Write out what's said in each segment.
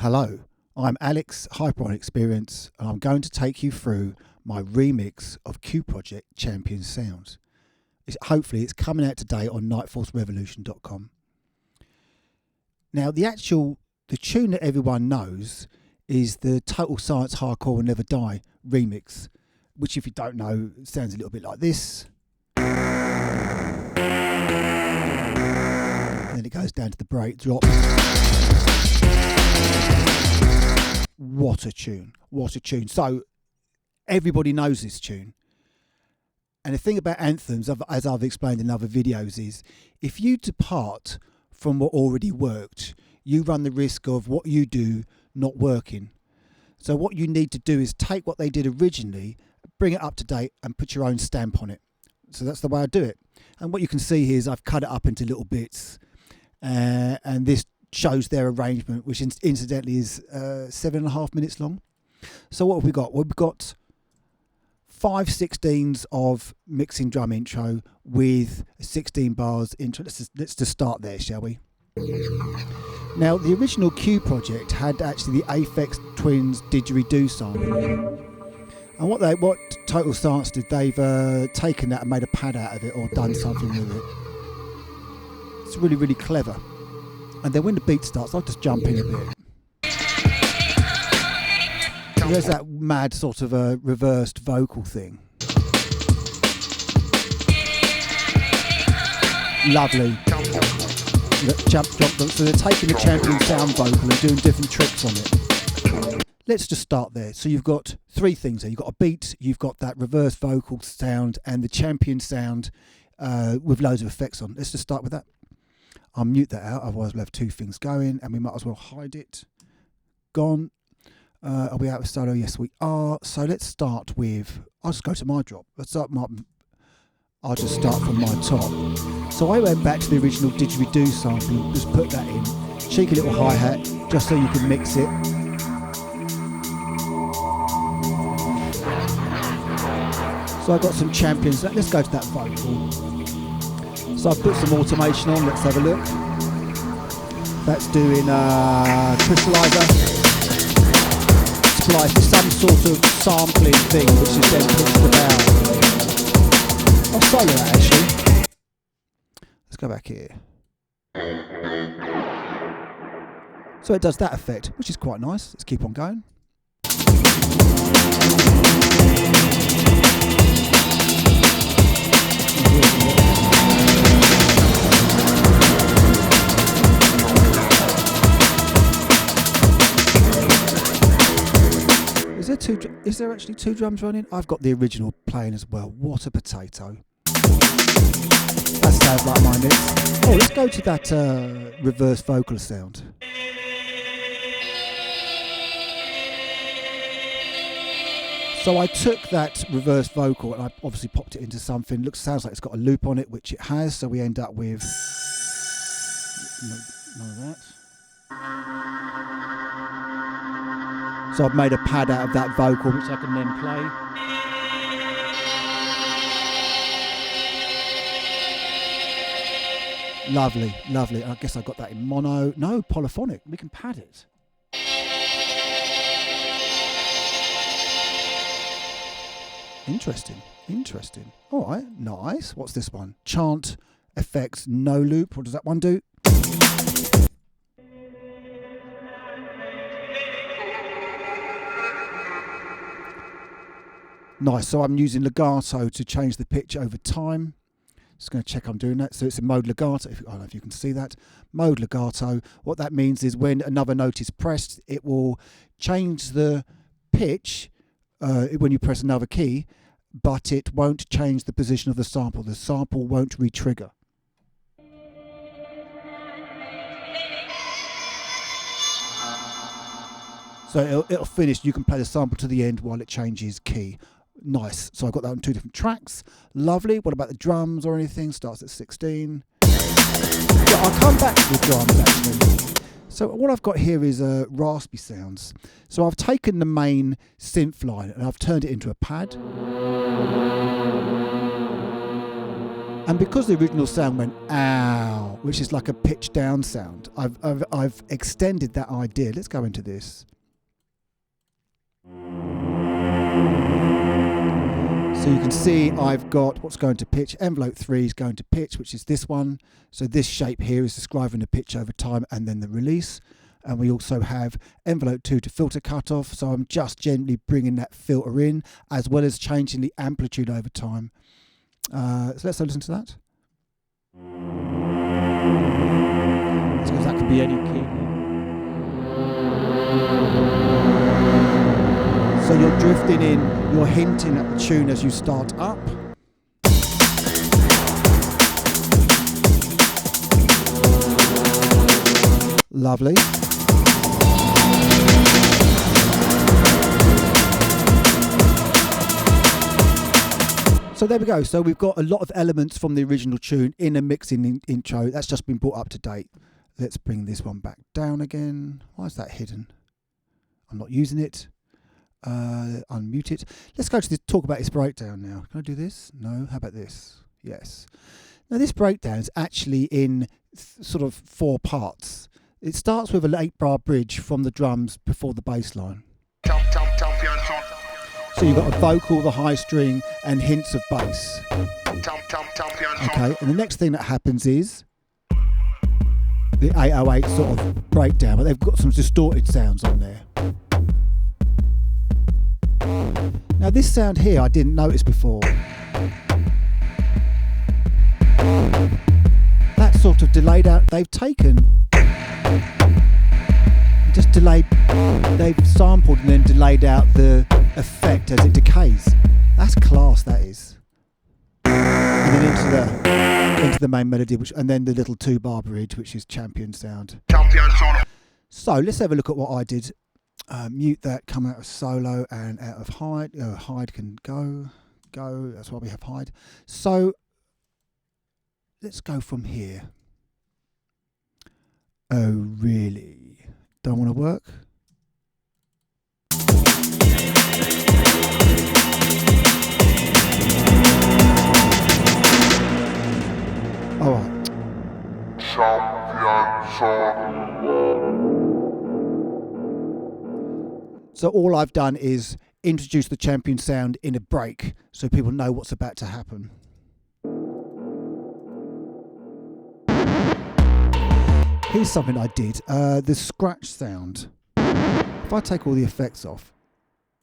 Hello, I'm Alex Hyper on Experience, and I'm going to take you through my remix of Q Project Champion Sounds. Hopefully it's coming out today on nightforcerevolution.com. Now the tune that everyone knows is the Total Science Hardcore Will Never Die remix, which if you don't know sounds a little bit like this. And then it goes down to the break drop. What a tune, what a tune. So everybody knows this tune. And the thing about anthems, as I've explained in other videos, is if you depart from what already worked, you run the risk of what you do not working. So what you need to do is take what they did originally, bring it up to date and put your own stamp on it. So that's the way I do it. And what you can see here is I've cut it up into little bits. And this shows their arrangement, which incidentally is 7.5 minutes long. So what have we got? Well, we've got 5/16 of mixing drum intro with 16 bars intro. Let's just start there, shall we? Now, the original Q project had actually the Aphex Twins Didgeridoo sample. And what Total Science did, they've taken that and made a pad out of it or done something with it. It's really, really clever. And then when the beat starts, I'll just jump in a bit. So there's that mad sort of a reversed vocal thing. Lovely. Jump. So they're taking the champion sound vocal and doing different tricks on it. Let's just start there. So you've got three things there. You've got a beat, you've got that reverse vocal sound, and the champion sound with loads of effects on. Let's just start with that. I'll mute that out, otherwise we'll have two things going, and we might as well hide it. Gone. Are we out of solo? Yes, we are. So let's start with, I'll just go to my drop. I'll just start from my top. So I went back to the original didgeridoo sample, just put that in. Cheeky little hi-hat, just so you can mix it. So I got some champions. Let's go to that vocal. So I've put some automation on, let's have a look. That's doing crystallizer. Splice is some sort of sampling thing which is then pushed about. I'll solo that actually. Let's go back here. So it does that effect, which is quite nice. Let's keep on going. Is there actually two drums running? I've got the original playing as well. What a potato. That sounds like my mix. Oh, let's go to that reverse vocal sound. So I took that reverse vocal and I obviously popped it into something. Sounds like it's got a loop on it, which it has. So we end up with none of that. So I've made a pad out of that vocal, which I can then play. Lovely, lovely. I guess I got that in mono. No, polyphonic. We can pad it. Interesting, interesting. All right, nice. What's this one? Chant effects, no loop. What does that one do? Nice, so I'm using legato to change the pitch over time. Just going to check I'm doing that. So it's in mode legato. I don't know if you can see that. Mode legato. What that means is when another note is pressed, it will change the pitch when you press another key, but it won't change the position of the sample. The sample won't re-trigger. So it'll finish. You can play the sample to the end while it changes key. Nice. So I got that on two different tracks. Lovely. What about the drums or anything? Starts at 16. Yeah, I'll come back to the drums actually. So what I've got here is raspy sounds. So I've taken the main synth line and I've turned it into a pad. And because the original sound went ow, which is like a pitch down sound, I've extended that idea. Let's go into this. So you can see I've got what's going to pitch. Envelope 3 is going to pitch, which is this one. So this shape here is describing the pitch over time and then the release. And we also have envelope 2 to filter cutoff. So I'm just gently bringing that filter in as well as changing the amplitude over time. So let's listen to that. Because that could be any key. So you're drifting in, you're hinting at the tune as you start up. Lovely. So there we go. So we've got a lot of elements from the original tune in a mixing intro. That's just been brought up to date. Let's bring this one back down again. Why is that hidden? I'm not using it. Unmute it. Let's go to this, talk about this breakdown now. Can I do this? No. How about this? Yes. Now this breakdown is actually in sort of 4 parts. It starts with an 8-bar bridge from the drums before the bass line. So you've got a vocal with a high string and hints of bass. Okay, and the next thing that happens is the 808 sort of breakdown, but they've got some distorted sounds on there. Now this sound here I didn't notice before. That sort of delayed out, they've taken, just delayed, they've sampled and then delayed out the effect as it decays. That's class, that is. And then into the main melody, and then the little 2-bar bridge, which is champion sound. So let's have a look at what I did. Mute that, come out of solo and out of hide. Hide can go. That's why we have hide. So let's go from here. Oh, really? Don't want to work? All right. So all I've done is introduce the champion sound in a break so people know what's about to happen. Here's something I did. The scratch sound. If I take all the effects off,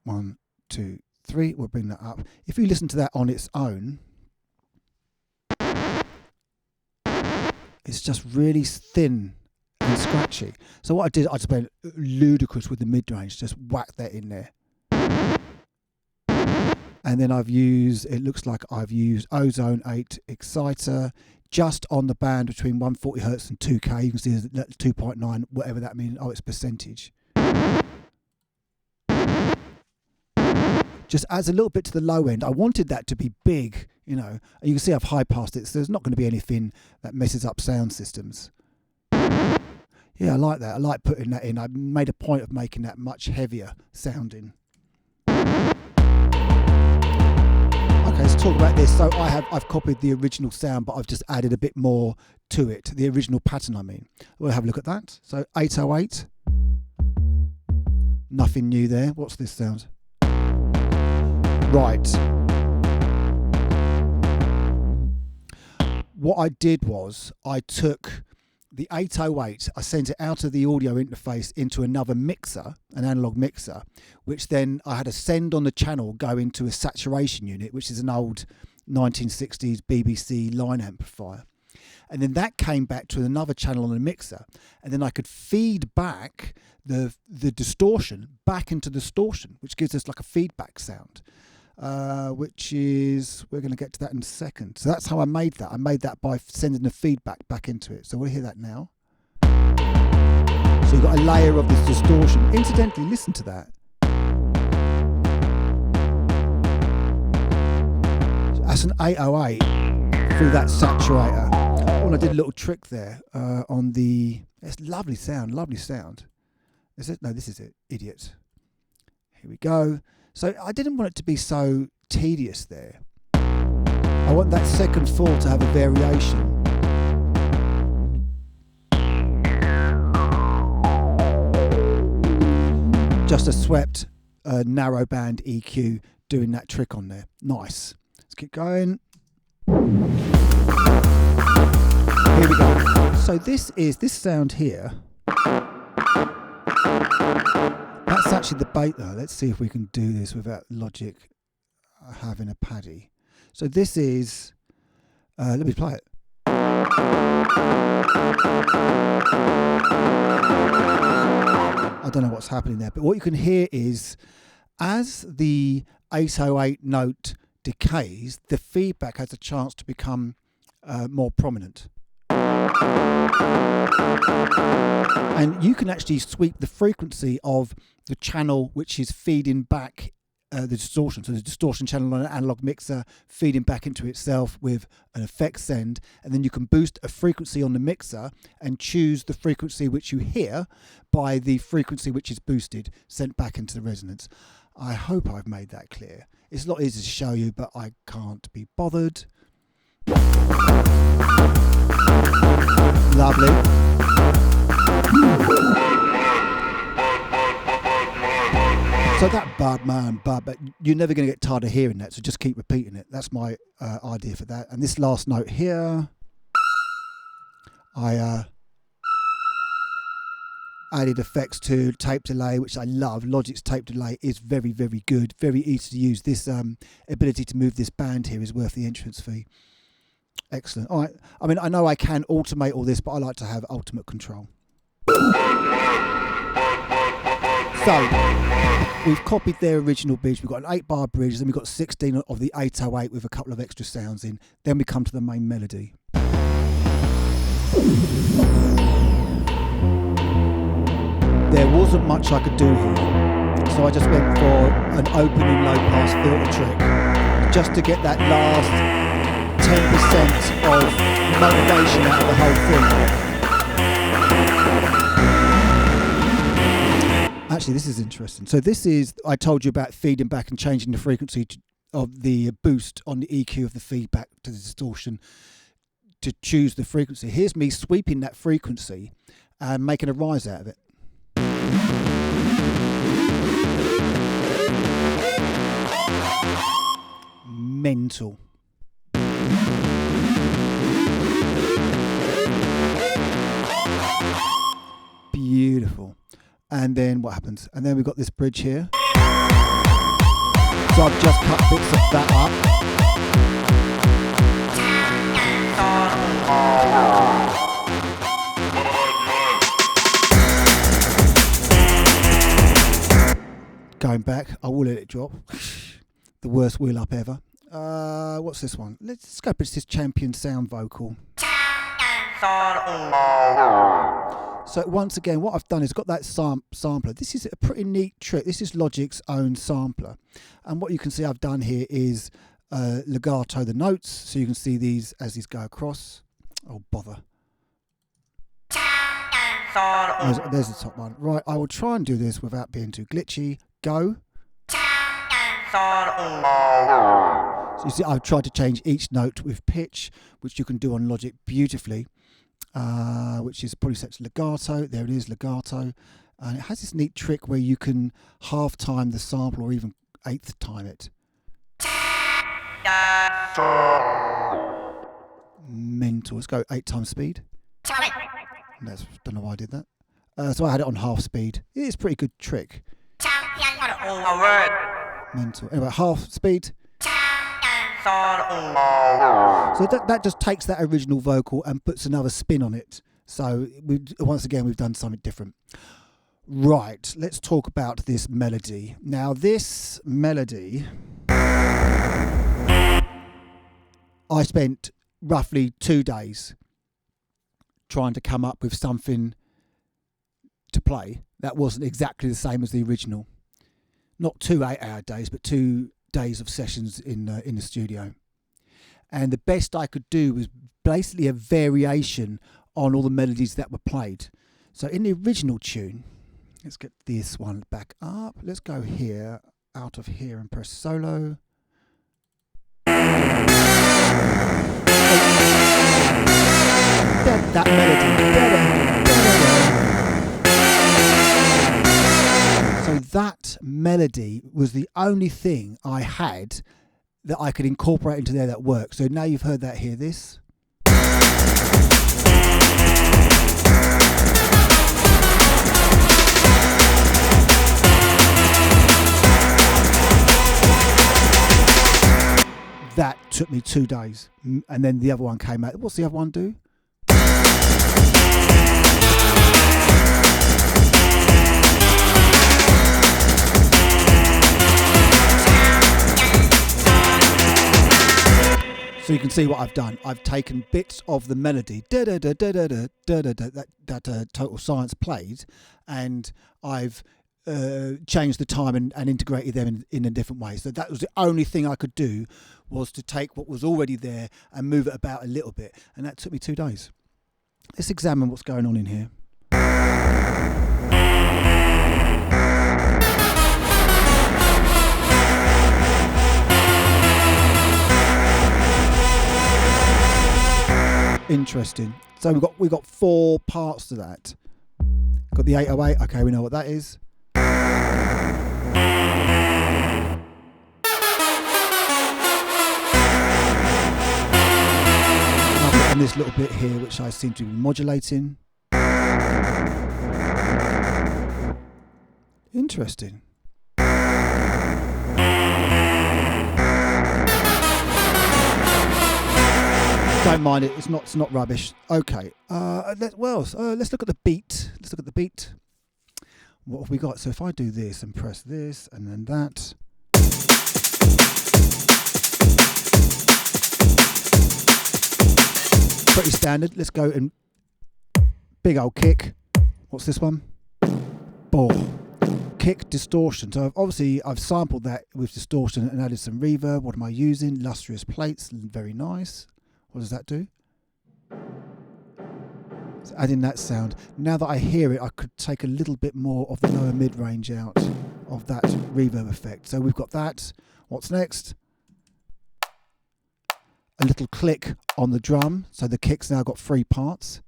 1, 2, 3, we'll bring that up. If you listen to that on its own, it's just really thin and scratchy. So what I did, I just went ludicrous with the mid-range, just whack that in there. And then I've used, it looks like I've used Ozone 8 Exciter just on the band between 140 Hertz and 2K. You can see that 2.9, whatever that means. Oh, it's percentage. Just adds a little bit to the low end. I wanted that to be big, you know. And you can see I've high passed it, so there's not going to be anything that messes up sound systems. Yeah, I like that. I like putting that in. I made a point of making that much heavier sounding. Okay, let's talk about this. So I've copied the original sound, but I've just added a bit more to it. The original pattern, I mean. We'll have a look at that. So 808. Nothing new there. What's this sound? Right. What I did was I took the 808, I sent it out of the audio interface into another mixer, an analog mixer, which then I had to send on the channel go into a saturation unit, which is an old 1960s BBC line amplifier. And then that came back to another channel on the mixer, and then I could feed back the distortion back into distortion, which gives us like a feedback sound. Which is, we're going to get to that in a second. So that's how I made that. I made that by sending the feedback back into it. So we'll hear that now. So you've got a layer of this distortion. Incidentally, listen to that. So that's an 808 through that saturator. Oh, and I did a little trick there on the, it's lovely sound, lovely sound. Is it? No, this is it. Idiot. Here we go. So I didn't want it to be so tedious there. I want that second four to have a variation. Just a swept narrow band EQ doing that trick on there. Nice. Let's keep going. Here we go. So this sound here. That's actually the bass. Let's see if we can do this without Logic having a paddy. So this is. Let me play it. I don't know what's happening there, but what you can hear is as the 808 note decays, the feedback has a chance to become more prominent. And you can actually sweep the frequency of the channel which is feeding back the distortion. So the distortion channel on an analog mixer feeding back into itself with an effect send, and then you can boost a frequency on the mixer and choose the frequency which you hear by the frequency which is boosted, sent back into the resonance. I hope I've made that clear. It's a lot easier to show you, but I can't be bothered. Lovely. So that Budman, but you're never going to get tired of hearing that, so just keep repeating it. That's my idea for that. And this last note here, I added effects to tape delay, which I love. Logic's tape delay is very, very good, very easy to use. This ability to move this band here is worth the entrance fee. Excellent. All right. I mean, I know I can automate all this, but I like to have ultimate control. So we've copied their original bridge. We've got an 8-bar bridge, then we've got 16 of the 808 with a couple of extra sounds in. Then we come to the main melody. There wasn't much I could do here, so I just went for an opening low-pass filter trick, just to get that last 10% of motivation out of the whole thing. Actually, this is interesting. So this is, I told you about feeding back and changing the frequency of the boost on the EQ of the feedback to the distortion to choose the frequency. Here's me sweeping that frequency and making a rise out of it. Mental. Beautiful. And then what happens? And then we've got this bridge here. So I've just cut bits of that up. Going back, I will let it drop. The worst wheel up ever. What's this one? Let's go pitch this champion sound vocal. So once again, what I've done is got that sampler. This is a pretty neat trick. This is Logic's own sampler. And what you can see I've done here is legato the notes. So you can see these as these go across. Oh, bother. There's the top one. Right, I will try and do this without being too glitchy. Go. So you see I've tried to change each note with pitch, which you can do on Logic beautifully. Which is probably set to legato. There it is, legato. And it has this neat trick where you can half time the sample or even eighth time it. Mental. Let's go 8 times speed. Don't know why I did that. So I had it on half speed. It is a pretty good trick. Mental. Anyway, half speed. So that just takes that original vocal and puts another spin on it. So once again, we've done something different. Right, let's talk about this melody. Now this melody, I spent roughly 2 days trying to come up with something to play that wasn't exactly the same as the original. Not 2 8-hour days, but 2 days of sessions in the studio. And the best I could do was basically a variation on all the melodies that were played. So in the original tune, let's get this one back up. Let's go here, out of here and press solo. That melody. So that melody was the only thing I had that I could incorporate into there that works. So now you've heard that, hear this. That took me 2 days. And then the other one came out. What's the other one do? So you can see what I've done. I've taken bits of the melody that Total Science played, and I've changed the time and integrated them in a different way. So that was the only thing I could do, was to take what was already there and move it about a little bit, and that took me 2 days. Let's examine what's going on in here. Interesting. So we've got 4 parts to that. Got the 808. Okay, we know what that is. And this little bit here, which I seem to be modulating. Interesting. Don't mind it. It's not rubbish. Okay. Let's look at the beat. Let's look at the beat. What have we got? So if I do this and press this and then that. Pretty standard. Let's go and big old kick. What's this one? Ball. Kick distortion. So I've sampled that with distortion and added some reverb. What am I using? Lustrous plates. Very nice. What does that do? So adding that sound. Now that I hear it, I could take a little bit more of the lower mid-range out of that reverb effect. So we've got that. What's next? A little click on the drum. So the kick's now got 3 parts.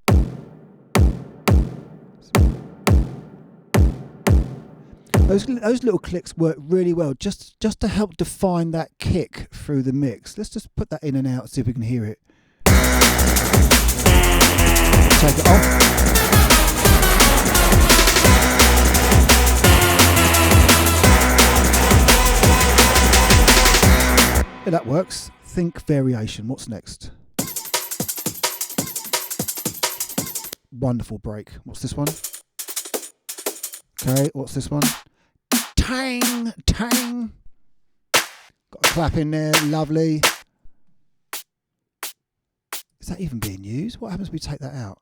Those little clicks work really well, just to help define that kick through the mix. Let's just put that in and out, see if we can hear it. Take it off. Yeah, that works. Think variation. What's next? Wonderful break. What's this one? Okay, what's this one? Tang, tang. Got a clap in there, lovely. Is that even being used? What happens if we take that out?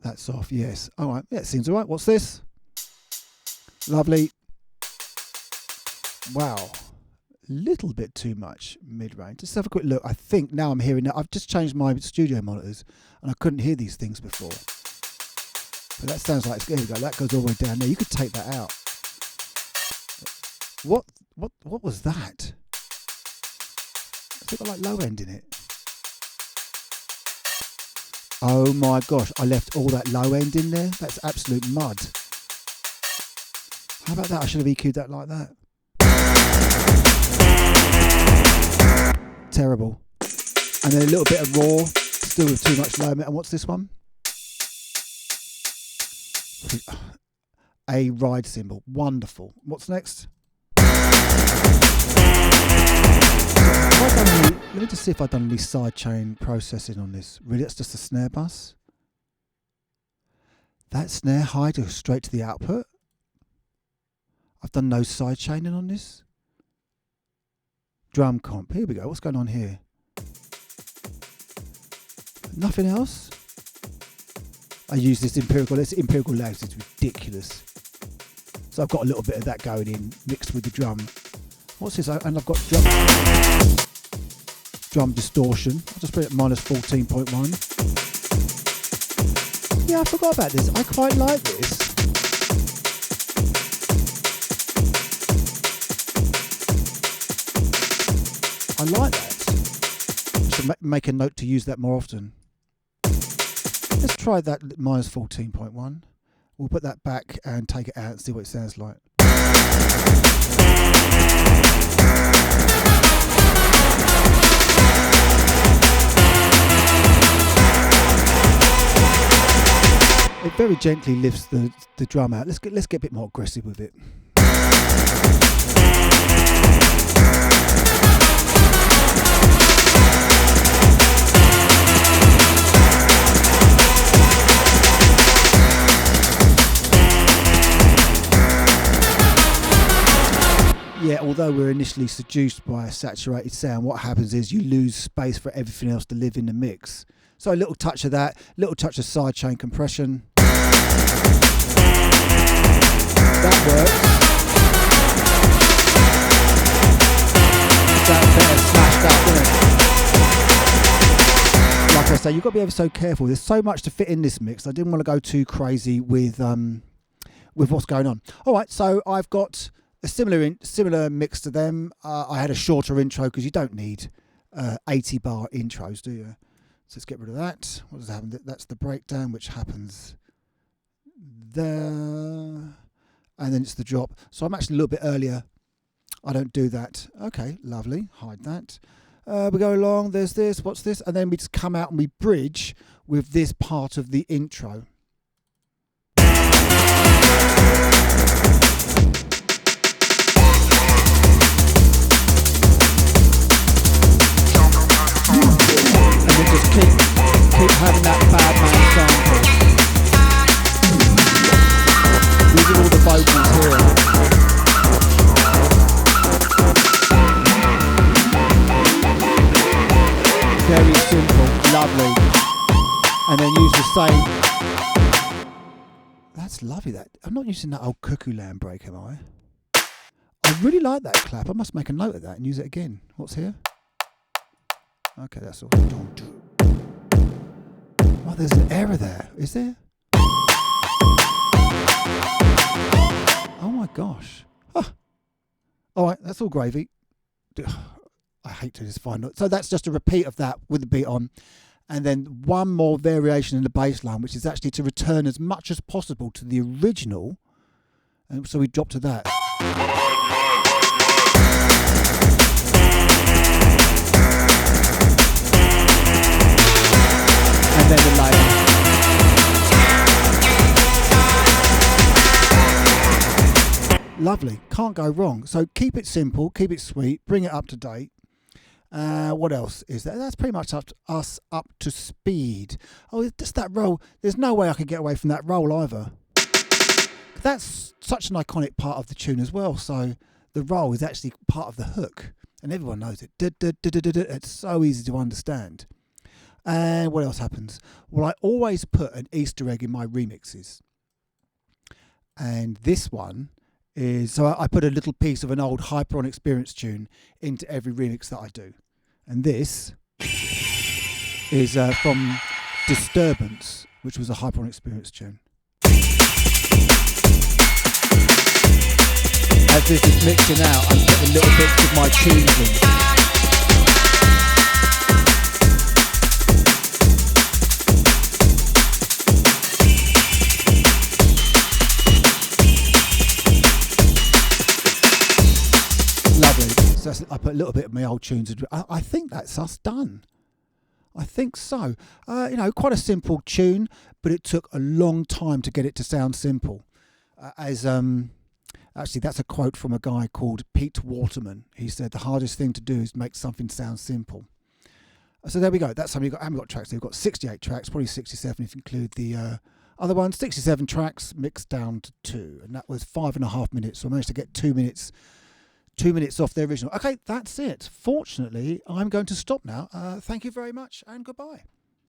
That's off, yes. All right, yeah, it seems all right. What's this? Lovely. Wow. Little bit too much mid-range. Let's have a quick look. I think now I'm hearing that. I've just changed my studio monitors and I couldn't hear these things before. But that sounds like, there we go, that goes all the way down there. You could take that out. What was that? It's got like low end in it. Oh my gosh, I left all that low end in there. That's absolute mud. How about that? I should have EQ'd that like that. Terrible. And then a little bit of raw, still with too much low end. And what's this one? A ride cymbal. Wonderful. What's next? Let me just see if I've done any sidechain processing on this. Really, it's just a snare bus. That snare high goes straight to the output. I've done no sidechaining on this. Drum comp. Here we go. What's going on here? Nothing else. I use this empirical. This empirical layers is ridiculous. So I've got a little bit of that going in mixed with the drum. What's this? And I've got drum distortion. I'll just put it at -14.1. yeah, I forgot about this. I quite like this. I like that. Should make a note to use that more often. Let's try that minus 14.1. We'll put that back and take it out and see what it sounds like. It very gently lifts the drum out. Let's get a bit more aggressive with it. Yeah, although we're initially seduced by a saturated sound, what happens is you lose space for everything else to live in the mix. So a little touch of that, little touch of sidechain compression. That works. That better smashed up, isn't it? Like I say, you've got to be ever so careful. There's so much to fit in this mix. I didn't want to go too crazy with what's going on. All right, so I've got a similar mix to them. I had a shorter intro because you don't need 80 bar intros, do you? So let's get rid of that. What does happen? That's the breakdown, which happens there, and then it's the drop. So I'm actually a little bit earlier. I don't do that. Okay, lovely. Hide that. We go along. There's this. What's this? And then we just come out and we bridge with this part of the intro. Just keep having that bad man sample. These are all the vocals here. Very simple, lovely. And then use the same. That's lovely. That I'm not using that old Cuckoo Land break, am I? I really like that clap. I must make a note of that and use it again. What's here? Okay, that's all. Oh, there's an error there. Is there? Oh my gosh. Oh. All right, that's all gravy. I hate to just find it. So that's just a repeat of that with the beat on. And then one more variation in the bass line, which is actually to return as much as possible to the original. And so we drop to that. And then the layer. Lovely, can't go wrong. So keep it simple, keep it sweet, bring it up to date. What else is there? That's pretty much us up to speed. Oh, just that roll. There's no way I could get away from that roll either. That's such an iconic part of the tune as well. So the roll is actually part of the hook, and everyone knows it. It's so easy to understand. And what else happens? Well, I always put an Easter egg in my remixes. And this one is, so I put a little piece of an old Hyper-On Experience tune into every remix that I do. And this is from Disturbance, which was a Hyper-On Experience tune. As this is mixing out, I'm putting little bits of my tunes in. So I put a little bit of my old tunes. I think that's us done. I think so. You know, quite a simple tune, but it took a long time to get it to sound simple. Actually, that's a quote from a guy called Pete Waterman. He said the hardest thing to do is make something sound simple. So there we go. That's how we got. I haven't got tracks. We've got 68 tracks, probably 67 if you include the other ones. 67 tracks mixed down to 2, and that was 5.5 minutes. So I managed to get 2 minutes. 2 minutes off the original. Okay, that's it. Fortunately, I'm going to stop now. Thank you very much and goodbye.